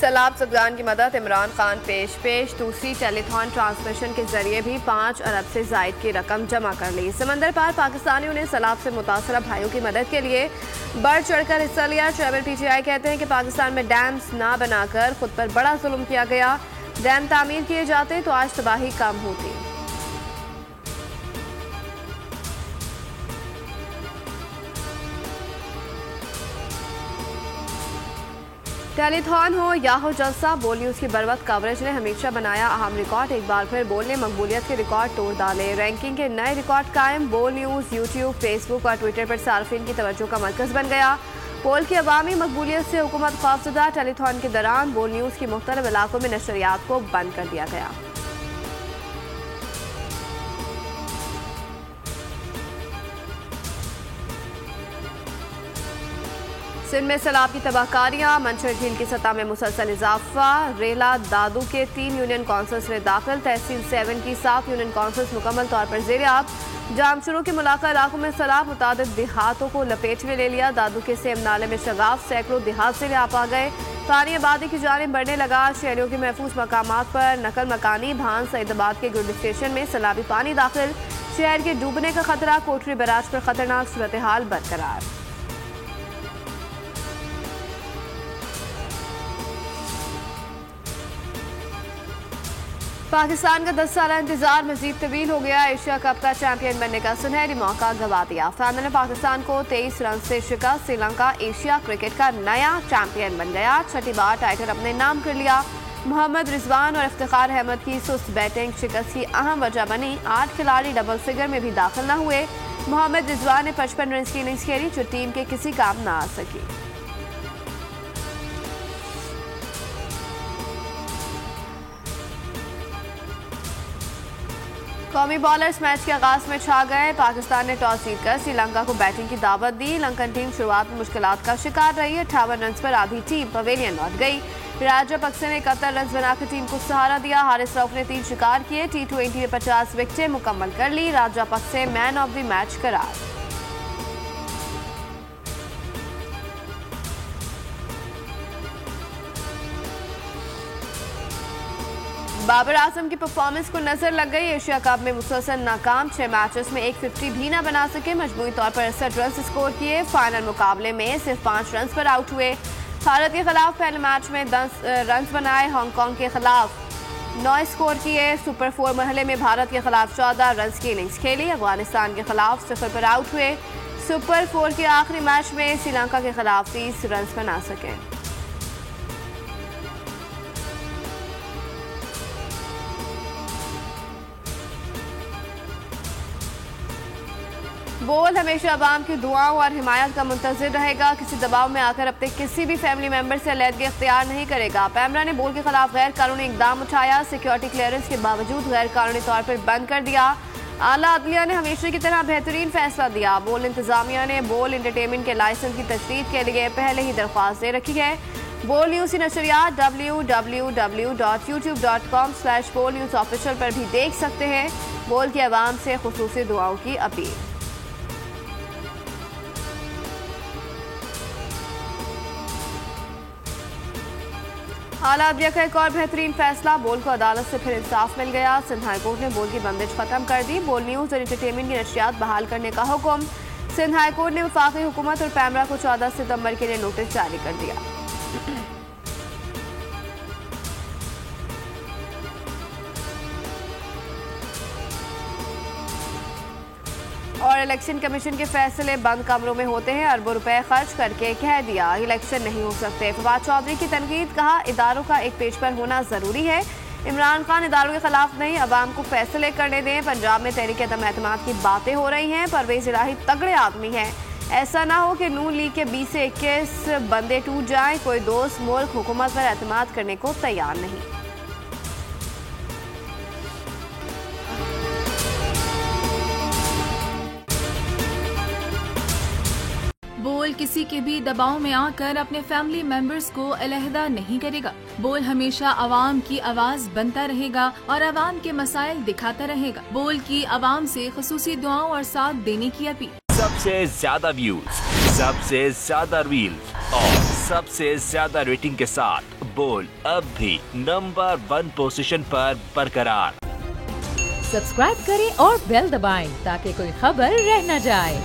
सैलाब ज़दगान की मदद इमरान खान पेश दूसरी टेलीथॉन ट्रांसमिशन के जरिए भी 5 अरब से जायद की रकम जमा कर ली। समंदर पार पाकिस्तानियों ने सैलाब से मुतासरा भाइयों की मदद के लिए बढ़ चढ़कर हिस्सा लिया। चेयरमैन PTI कहते हैं कि पाकिस्तान में डैम्स ना बनाकर खुद पर बड़ा जुल्म किया गया। डैम तामीर किए जाते तो आज तबाही कम होती। टेलीथॉन हो या हो जलसा, बोल न्यूज़ की बरवक्त कवरेज ने हमेशा बनाया अहम रिकॉर्ड। एक बार फिर बोल ने मकबूलियत के रिकॉर्ड तोड़ डाले। रैंकिंग के नए रिकॉर्ड कायम। बोल न्यूज़ यूट्यूब, फेसबुक और ट्विटर पर सार्फिन की तवज्जो का मरकज बन गया। बोल की अवामी मकबूलियत से हुकूमत खौफजदा। टेलीथॉन के दौरान बोल न्यूज़ की मुख्तलिफ इलाकों में नशरियात को बंद कर दिया गया। सिंध में सैलाब की तबाहकारियां, मंछर झील की सतह में मुसलसल इजाफा। रेला दादू के 3 यूनियन काउंसिल्स में दाखिल। तहसील 7 की 7 यूनियन काउंसिल्स मुकम्मल तौर पर ज़ेर-ए-आब। जामशुरू के मुलाका इलाकों में सैलाब मुतादिद देहातों को लपेट में ले लिया। दादू के सेम नाले में शगाफ, सैकड़ों देहात से आप आ गए। पानी आबादी की जानिब बढ़ने लगा। शहरियों के महफूज मकामात पर नकल मकानी। भान सईदाबाद के गुड स्टेशन में सैलाबी पानी दाखिल। शहर के डूबने का खतरा। कोटरी बराज पर खतरनाक सूरत हाल बरकरार। पाकिस्तान का 10 साल इंतजार मजीद तवील हो गया। एशिया कप का चैंपियन बनने का सुनहरी मौका गंवा दिया। फाइनल में पाकिस्तान को 23 रन से शिकस्त। श्रीलंका एशिया क्रिकेट का नया चैंपियन बन गया। 6ठी बार टाइटल अपने नाम कर लिया। मोहम्मद रिजवान और इफ्तिखार अहमद की सुस्त बैटिंग शिकस्त की अहम वजह बनी। 8 खिलाड़ी डबल फिगर में भी दाखिल न हुए। मोहम्मद रिजवान ने 55 रन की इनिंग्स खेली जो टीम के किसी काम न आ सकी। कौमी बॉलर्स मैच के आगाज में छा गए। पाकिस्तान ने टॉस जीतकर श्रीलंका को बैटिंग की दावत दी। लंकन टीम शुरुआत में मुश्किलात का शिकार रही। 58 रन पर आधी टीम पवेलियन लौट गई। राजापक्से ने 71 रन बनाकर टीम को सहारा दिया। हारिस रऊफ ने 3 शिकार किए। T20 में 50 विकेटें मुकम्मल कर ली। राजापक्से मैन ऑफ द मैच करार। बाबर आजम की परफॉर्मेंस को नजर लग गई। एशिया कप में मुसलसल नाकाम। 6 मैचेस में 150 भी न बना सके। मजमूई तौर पर 68 रन स्कोर किए। फाइनल मुकाबले में सिर्फ 5 रन पर आउट हुए। भारत के खिलाफ पहले मैच में 10 रन बनाए। हांगकांग के खिलाफ 9 स्कोर किए। सुपर 4 मरहले में भारत के खिलाफ 14 रन की इनिंग्स खेली। अफगानिस्तान के खिलाफ 0 पर आउट हुए। सुपर 4 के आखिरी मैच में श्रीलंका के खिलाफ 30 रन बना सके। बोल हमेशा अवाम की दुआओं और हिमायत का मुंतज़िर रहेगा। किसी दबाव में आकर अपने किसी भी फैमिली मेंबर से अलहदगी इख्तियार नहीं करेगा। पैमरा ने बोल के खिलाफ गैर कानूनी इकदाम उठाया। सिक्योरिटी क्लियरेंस के बावजूद गैर कानूनी तौर पर बंद कर दिया। आला अदलिया ने हमेशा की तरह बेहतरीन फैसला दिया। बोल इंतजामिया ने बोल एंटरटेनमेंट के लाइसेंस की तशरीह के लिए पहले ही दरख्वास्त दे रखी है। बोल न्यूज़ की नशरियात www.youtube.com/bolnewsofficial पर भी देख सकते हैं। बोल की आवाम से खुसूसी दुआओं की अपील। आला अदलिया का एक और बेहतरीन फैसला। बोल को अदालत से फिर इंसाफ मिल गया। सिंध हाई कोर्ट ने बोल की बंदिश खत्म कर दी। बोल न्यूज़ और एंटरटेनमेंट की नशियात बहाल करने का हुक्म। सिंध हाई कोर्ट ने वफाकी हुकूमत और पैमरा को 14 सितंबर के लिए नोटिस जारी कर दिया। और इलेक्शन कमीशन के फैसले बंद कमरों में होते हैं। अरबों रुपए खर्च करके कह दिया इलेक्शन नहीं हो सकते। फवाद चौधरी की तनकीद। कहा इदारों का एक पेज पर होना जरूरी है। इमरान खान इदारों के खिलाफ नहीं, अवाम को फैसले करने दें। पंजाब में तहरीक एतमाद की बातें हो रही हैं। परवेज इलाही तगड़े आदमी हैं। ऐसा ना हो कि नून लीग के 20 से 21 बंदे टूट जाएं। कोई दोस्त मुल्क हुकूमत पर एतमाद करने को तैयार नहीं। बोल किसी के भी दबाव में आकर अपने फैमिली मेंबर्स को अलहदा नहीं करेगा। बोल हमेशा अवाम की आवाज बनता रहेगा और अवाम के मसाइल दिखाता रहेगा। बोल की अवाम से खुसूसी दुआओं और साथ देने की अपील। सबसे ज्यादा व्यूज, सबसे ज्यादा रील्स और सबसे ज्यादा रेटिंग के साथ बोल अब भी नंबर 1 पोजीशन पर बरकरार। सब्सक्राइब करें और बेल दबाएं ताकि कोई खबर रह न जाए।